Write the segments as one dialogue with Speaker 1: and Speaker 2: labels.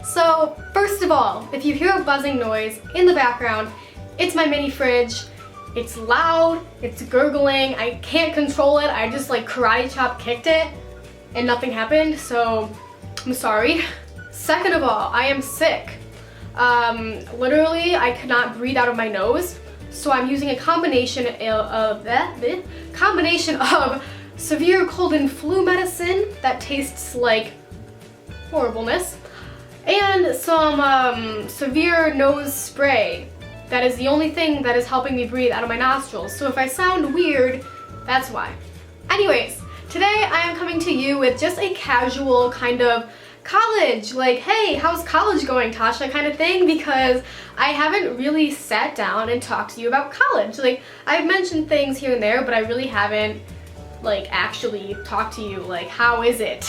Speaker 1: So first of all, if you hear a buzzing noise in the background, it's my mini fridge. It's loud, it's gurgling, I can't control it. I just like karate chop kicked it and nothing happened, so I'm sorry. Second of all, I am sick. Literally, I could not breathe out of my nose, so I'm using a combination of severe cold and flu medicine that tastes like horribleness, and some severe nose spray. That is the only thing that is helping me breathe out of my nostrils. So if I sound weird, that's why. Anyways, today I am coming to you with just a casual kind of college, like, hey, how's college going, Tasha, kind of thing, because I haven't really sat down and talked to you about college. Like, I've mentioned things here and there, but I really haven't, like, actually talked to you, like, how is it?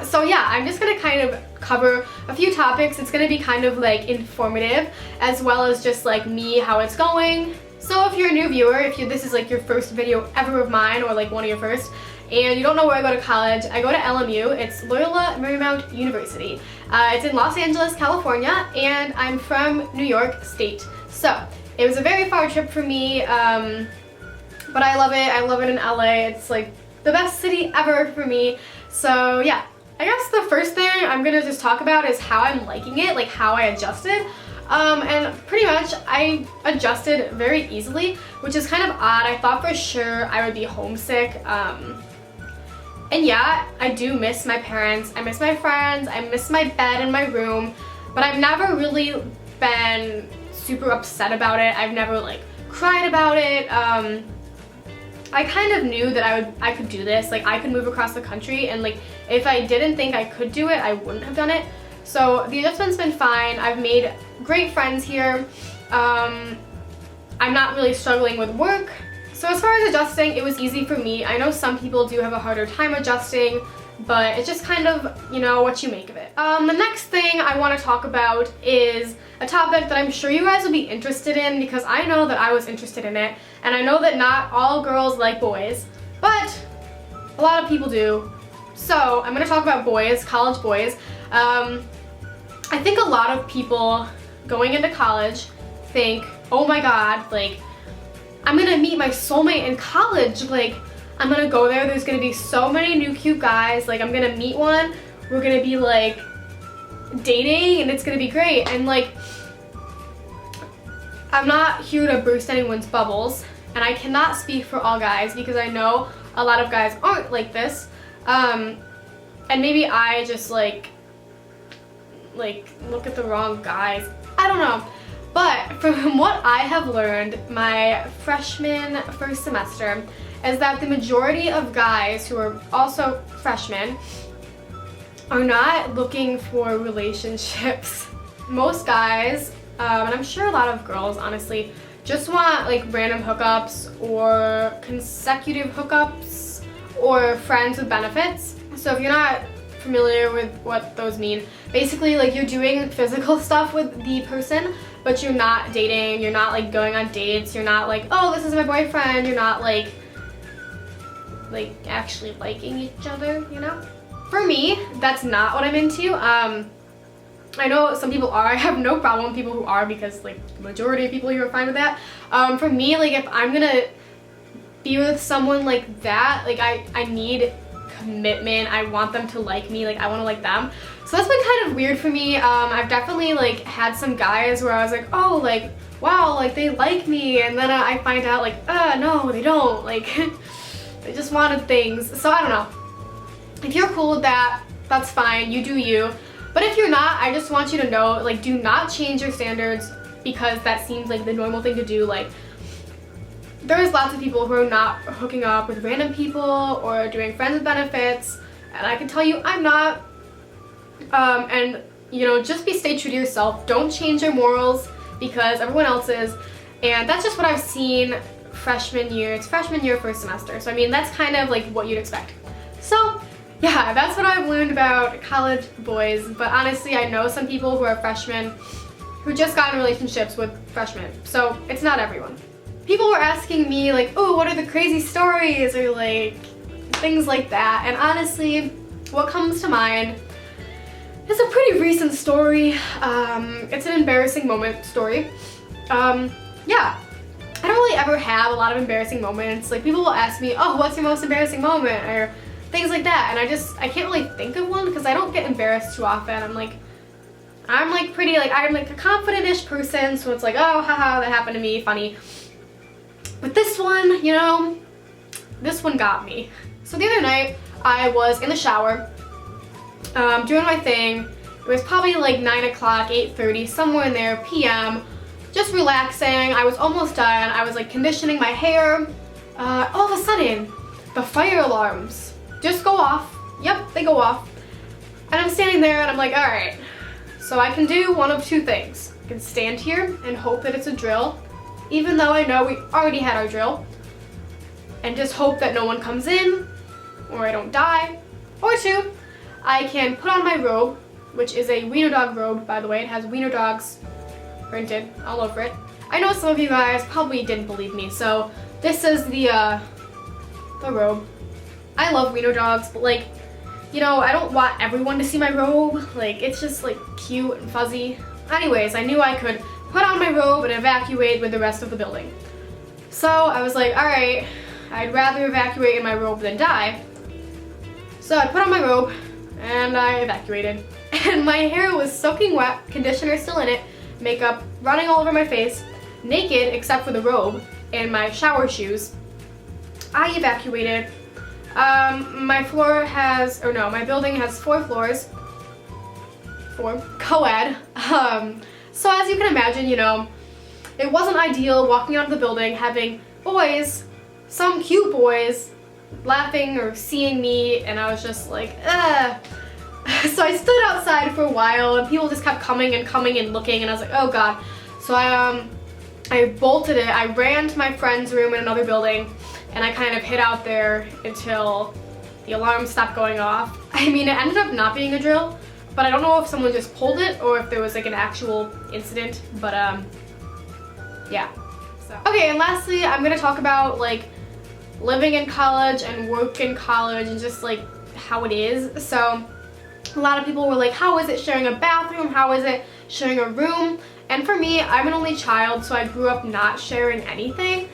Speaker 1: So yeah, I'm just gonna kind of cover a few topics. It's gonna be kind of like informative, as well as just like me, how it's going. So if you're a new viewer, this is like your first video ever of mine, or like one of your first, and you don't know where I go to college, I go to LMU. It's Loyola Marymount University. It's in Los Angeles, California, and I'm from New York State. So it was a very far trip for me, but I love it. I love it in LA. It's like the best city ever for me. So yeah, I guess the first thing I'm gonna just talk about is how I'm liking it, like how I adjusted. And pretty much I adjusted very easily, which is kind of odd. I thought for sure I would be homesick. And yeah, I do miss my parents, I miss my friends, I miss my bed in my room, but I've never really been super upset about it. I've never like cried about it. I kind of knew that I could do this. Like, I could move across the country, and like if I didn't think I could do it, I wouldn't have done it. So the adjustment's been fine. I've made great friends here. I'm not really struggling with work. So as far as adjusting, it was easy for me. I know some people do have a harder time adjusting, but it's just kind of, you know, what you make of it. The next thing I want to talk about is a topic that I'm sure you guys will be interested in, because I know that I was interested in it, and I know that not all girls like boys, but a lot of people do. So I'm going to talk about boys, college boys. I think a lot of people going into college think, oh my god, like, I'm going to meet my soulmate in college, like, I'm gonna go there's gonna be so many new cute guys, like I'm gonna meet one, we're gonna be like dating, and it's gonna be great. And like, I'm not here to burst anyone's bubbles, and I cannot speak for all guys because I know a lot of guys aren't like this, and maybe I just like look at the wrong guys, I don't know. But from what I have learned my freshman first semester is that the majority of guys who are also freshmen are not looking for relationships. Most guys, and I'm sure a lot of girls honestly, just want like random hookups or consecutive hookups or friends with benefits. So if you're not familiar with what those mean, basically like you're doing physical stuff with the person, but you're not dating, you're not like going on dates, you're not like, oh, this is my boyfriend, you're not like actually liking each other, you know? For me, that's not what I'm into. I know some people are. I have no problem with people who are, because like the majority of people here are fine with that. For me, like if I'm gonna be with someone like that, like I need commitment. I want them to like me, like I want to like them. So that's been kind of weird for me. I've definitely like had some guys where I was like, oh, like wow, like they like me, and then I find out like, no, they don't, like they just wanted things. So I don't know. If you're cool with that, that's fine, you do you. But if you're not, I just want you to know, like, do not change your standards because that seems like the normal thing to do. Like, there's lots of people who are not hooking up with random people or doing friends with benefits, and I can tell you I'm not. And you know, just stay true to yourself. Don't change your morals because everyone else is. And that's just what I've seen freshman year. It's freshman year, first semester. So I mean, that's kind of like what you'd expect. So yeah, that's what I've learned about college boys. But honestly, I know some people who are freshmen who just got in relationships with freshmen. So it's not everyone. People were asking me like, oh, what are the crazy stories, or like things like that. And honestly, what comes to mind It's a pretty recent story. It's an embarrassing moment story. Yeah. I don't really ever have a lot of embarrassing moments. Like, people will ask me, oh, what's your most embarrassing moment? Or things like that. And I can't really think of one because I don't get embarrassed too often. I'm like a confident-ish person, so it's like, oh, haha, that happened to me, funny. But this one, you know, this one got me. So the other night, I was in the shower, doing my thing. It was probably like 9 o'clock, 8:30, somewhere in there, PM. Just relaxing. I was almost done. I was like conditioning my hair. All of a sudden, the fire alarms just go off. Yep, they go off. And I'm standing there and I'm like, all right. So I can do one of two things. I can stand here and hope that it's a drill, even though I know we already had our drill, and just hope that no one comes in or I don't die. Or two, I can put on my robe, which is a wiener dog robe, by the way. It has wiener dogs printed all over it. I know some of you guys probably didn't believe me, so this is the robe. I love wiener dogs, but like, you know, I don't want everyone to see my robe. Like, it's just like cute and fuzzy. Anyways, I knew I could put on my robe and evacuate with the rest of the building. So I was like, all right, I'd rather evacuate in my robe than die. So I put on my robe and I evacuated. And my hair was soaking wet, conditioner still in it, makeup running all over my face, naked except for the robe and my shower shoes. I evacuated. My building has 4 floors. 4, co-ed. So as you can imagine, you know, it wasn't ideal walking out of the building having boys, some cute boys, laughing or seeing me, and I was just like, ugh. So I stood outside for a while and people just kept coming and looking, and I was like, oh god. So I bolted it. I ran to my friend's room in another building and I kind of hid out there until the alarm stopped going off. I mean, it ended up not being a drill, but I don't know if someone just pulled it or if there was like an actual incident, but yeah. So. Okay, and lastly, I'm gonna talk about like living in college and work in college and just like how it is. So a lot of people were like, how is it sharing a bathroom? How is it sharing a room? And for me, I'm an only child, so I grew up not sharing anything.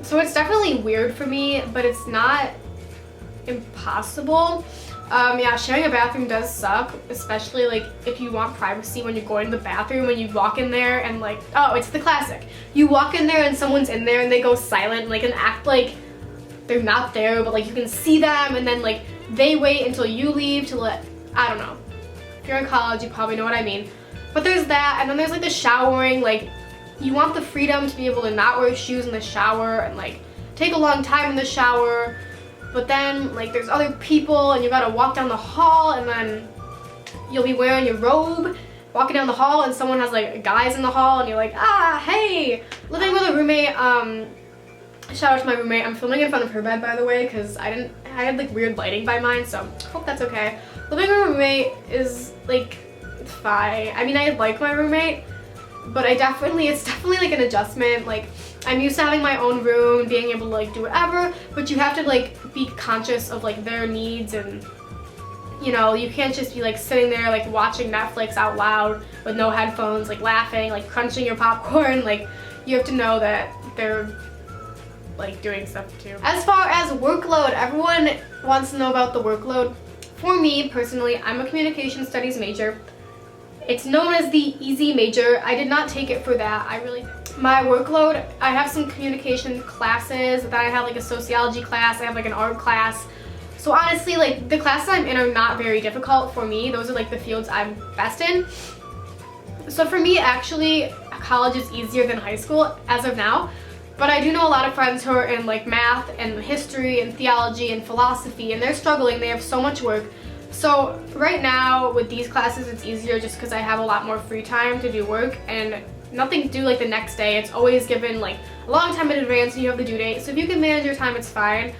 Speaker 1: So it's definitely weird for me, but it's not impossible. Yeah, sharing a bathroom does suck, especially like if you want privacy when you're going to the bathroom and you walk in there and like, oh, it's the classic. You walk in there and someone's in there and they go silent, like, and act like they're not there, but like you can see them, and then like they wait until you leave to let, I don't know. If you're in college, you probably know what I mean. But there's that, and then there's like the showering. Like, you want the freedom to be able to not wear shoes in the shower and like take a long time in the shower. But then like there's other people and you gotta walk down the hall, and then you'll be wearing your robe, walking down the hall, and someone has like guys in the hall and you're like, ah, hey. Living with a roommate, shout out to my roommate. I'm filming in front of her bed, by the way, because I had like weird lighting by mine, so hope that's okay. Living with a roommate is like fine. I mean, I like my roommate, but it's definitely like an adjustment. Like, I'm used to having my own room, being able to like do whatever, but you have to like be conscious of like their needs, and you know, you can't just be like sitting there like watching Netflix out loud with no headphones, like laughing, like crunching your popcorn. Like, you have to know that they're like doing stuff too. As far as workload, everyone wants to know about the workload. For me personally, I'm a communication studies major. It's known as the easy major. I did not take it for that. My workload, I have some communication classes, then I have like a sociology class, I have like an art class. So honestly, like the classes I'm in are not very difficult for me. Those are like the fields I'm best in. So for me, actually, college is easier than high school as of now. But I do know a lot of friends who are in like math and history and theology and philosophy, and they're struggling. They have so much work. So right now with these classes, it's easier just because I have a lot more free time to do work and nothing to do like the next day. It's always given like a long time in advance and you have the due date. So if you can manage your time, it's fine.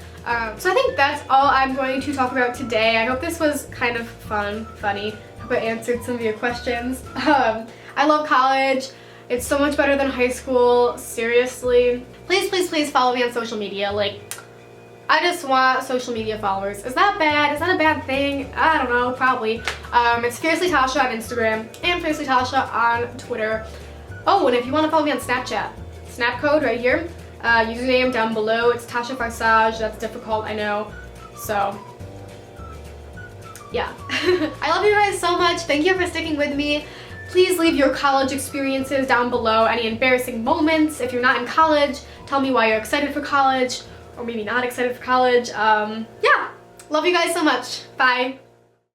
Speaker 1: So I think that's all I'm going to talk about today. I hope this was kind of funny. I hope I answered some of your questions. I love college. It's so much better than high school. Seriously. Please follow me on social media. Like, I just want social media followers. Is that bad? Is that a bad thing? I don't know, probably. It's Fiercely Tasha on Instagram and Fiercely Tasha on Twitter. Oh, and if you want to follow me on Snapchat, snap code right here. Username down below. It's Tasha Farsaci. That's difficult, I know. So, yeah. I love you guys so much. Thank you for sticking with me. Please leave your college experiences down below. Any embarrassing moments. If you're not in college, tell me why you're excited for college, or maybe not excited for college. Yeah. Love you guys so much. Bye.